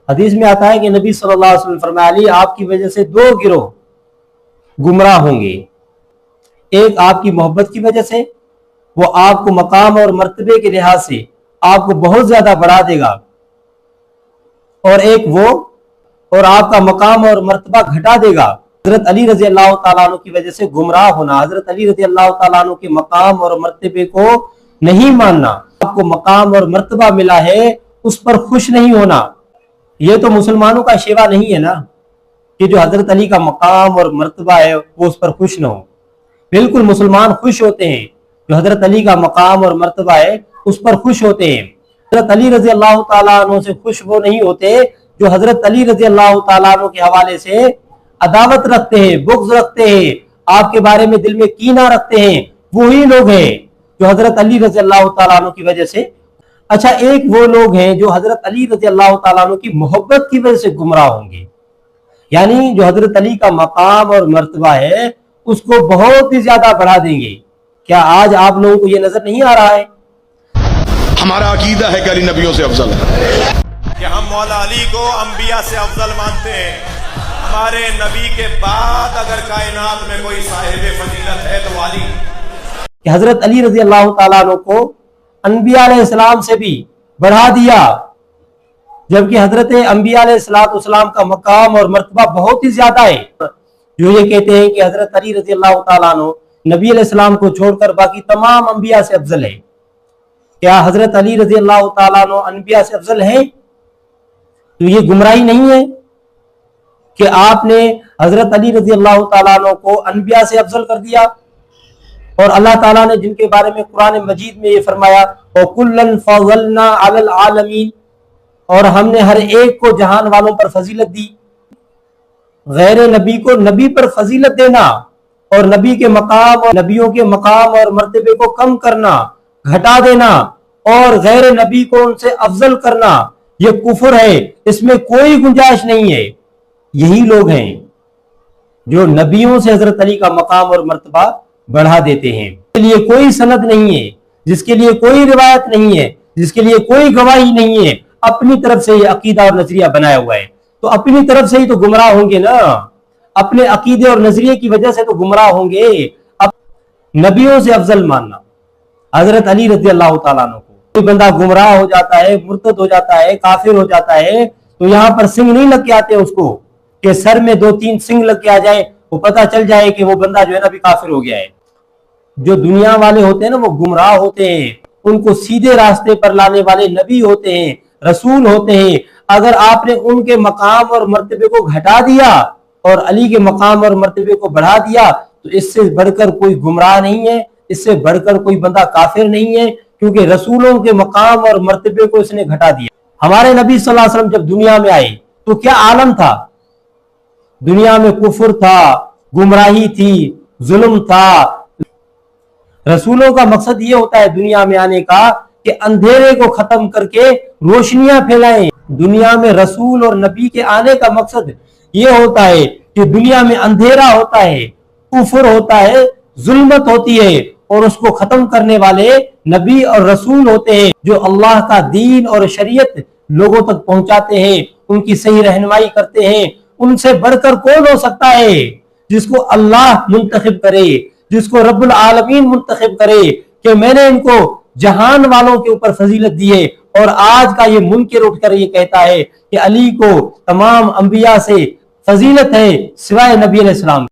حدیث میں آتا ہے کہ نبی صلی اللہ علیہ وسلم فرمایا علی آپ کی وجہ سے دو گروہ گمراہ ہوں گے، ایک آپ کی محبت کی وجہ سے، وہ آپ کو مقام اور مرتبے کے لحاظ سے آپ کو بہت زیادہ بڑھا دے گا، اور ایک وہ اور آپ کا مقام اور مرتبہ گھٹا دے گا۔ حضرت علی رضی اللہ تعالیٰ عنہ کی وجہ سے گمراہ ہونا، حضرت علی رضی اللہ تعالیٰ عنہ کے مقام اور مرتبے کو نہیں ماننا، آپ کو مقام اور مرتبہ ملا ہے اس پر خوش نہیں ہونا، یہ تو مسلمانوں کا شیوا نہیں ہے نا کہ جو حضرت علی کا مقام اور مرتبہ ہے وہ اس پر خوش نہ ہو۔ بالکل مسلمان خوش ہوتے ہیں، جو حضرت علی کا مقام اور مرتبہ ہے اس پر خوش ہوتے ہیں۔ حضرت علی رضی اللہ تعالیٰ عنہ سے خوش وہ نہیں ہوتے جو حضرت علی رضی اللہ تعالیٰ عنہ کے حوالے سے عداوت رکھتے ہیں، بغض رکھتے ہیں، آپ کے بارے میں دل میں کینہ رکھتے ہیں، وہی لوگ ہیں جو حضرت علی رضی اللہ تعالیٰ عنہ کی وجہ سے۔ اچھا، ایک وہ لوگ ہیں جو حضرت علی رضی اللہ تعالیٰ عنہ کی محبت کی وجہ سے گمراہ ہوں گے، یعنی جو حضرت علی کا مقام اور مرتبہ ہے اس کو بہت ہی زیادہ بڑھا دیں گے۔ کیا آج آپ لوگوں کو یہ نظر نہیں آ رہا ہے؟ ہمارا عقیدہ ہے کہ علی نبیوں سے افضل ہے، کہ ہم مولا علی کو انبیاء سے افضل مانتے ہیں۔ ہمارے نبی کے بعد اگر کائنات میں کوئی صاحب فضیلت ہے تو علی۔ کہ حضرت علی رضی اللہ تعالیٰ عنہ کو انبیاء علیہ السلام سے بھی بڑھا دیا، جبکہ حضرت انبیاء علیہ السلام کا مقام اور مرتبہ بہت ہی زیادہ ہے۔ جو یہ کہتے ہیں کہ حضرت علی رضی اللہ تعالیٰ عنہ نبی علیہ السلام کو چھوڑ کر باقی تمام انبیاء سے افضل ہے، کیا حضرت علی رضی اللہ تعالیٰ عنہ انبیاء سے افضل ہے؟ تو یہ گمراہی نہیں ہے کہ آپ نے حضرت علی رضی اللہ تعالیٰ عنہ کو انبیاء سے افضل کر دیا، اور اللہ تعالیٰ نے جن کے بارے میں قرآن مجید میں یہ فرمایا وَكُلًّا فَضَّلْنَا عَلَى الْعَالَمِينَ، اور ہم نے ہر ایک کو جہان والوں پر فضیلت دی۔ غیر نبی کو نبی پر فضیلت دینا اور نبی کے مقام اور نبیوں کے مقام اور مرتبے کو کم کرنا، گھٹا دینا، اور غیر نبی کو ان سے افضل کرنا، یہ کفر ہے، اس میں کوئی گنجائش نہیں ہے۔ یہی لوگ ہیں جو نبیوں سے حضرت علی کا مقام اور مرتبہ بڑھا دیتے ہیں، جس کے لیے کوئی سند نہیں ہے، جس کے لیے کوئی روایت نہیں ہے، جس کے لیے کوئی گواہی نہیں ہے، اپنی طرف سے یہ عقیدہ اور نظریہ بنایا ہوا ہے، تو اپنی طرف سے ہی تو گمراہ ہوں گے نا، اپنے عقیدے اور نظریے کی وجہ سے تو گمراہ ہوں گے۔ اب نبیوں سے افضل ماننا حضرت علی رضی اللہ تعالیٰ عنہ کو، کوئی بندہ گمراہ ہو جاتا ہے، مرتد ہو جاتا ہے، کافر ہو جاتا ہے، تو یہاں پر سنگ نہیں لگ کے آتے اس کو کہ سر میں 2-3 سنگ لگ کے آ جائے، وہ پتہ چل جائے کہ وہ بندہ جو ہے نا بھی کافر ہو گیا ہے۔ جو دنیا والے ہوتے ہیں نا وہ گمراہ ہوتے ہیں، ان کو سیدھے راستے پر لانے والے نبی ہوتے ہیں، رسول ہوتے ہیں۔ اگر آپ نے ان کے مقام اور مرتبے کو گھٹا دیا اور علی کے مقام اور مرتبے کو بڑھا دیا تو اس سے بڑھ کر کوئی گمراہ نہیں ہے، اس سے بڑھ کر کوئی بندہ کافر نہیں ہے، کیونکہ رسولوں کے مقام اور مرتبے کو اس نے گھٹا دیا۔ ہمارے نبی صلی اللہ علیہ وسلم جب دنیا میں آئے تو کیا عالم تھا؟ دنیا میں کفر تھا، گمراہی تھی، ظلم تھا۔ رسولوں کا مقصد یہ ہوتا ہے دنیا میں آنے کا کہ اندھیرے کو ختم کر کے روشنیاں پھیلائیں۔ دنیا میں رسول اور نبی کے آنے کا مقصد یہ ہوتا ہے کہ دنیا میں اندھیرا ہوتا ہے، کفر ہوتا ہے، ظلمت ہوتی ہے، اور اس کو ختم کرنے والے نبی اور رسول ہوتے ہیں جو اللہ کا دین اور شریعت لوگوں تک پہنچاتے ہیں، ان کی صحیح رہنمائی کرتے ہیں۔ ان سے بڑھ کر کون ہو سکتا ہے؟ جس کو اللہ منتخب کرے، جس کو رب العالمین منتخب کرے کہ میں نے ان کو جہان والوں کے اوپر فضیلت دی ہے، اور آج کا یہ منکر اٹھ کر یہ کہتا ہے کہ علی کو تمام انبیاء سے فضیلت ہے سوائے نبی علیہ السلام۔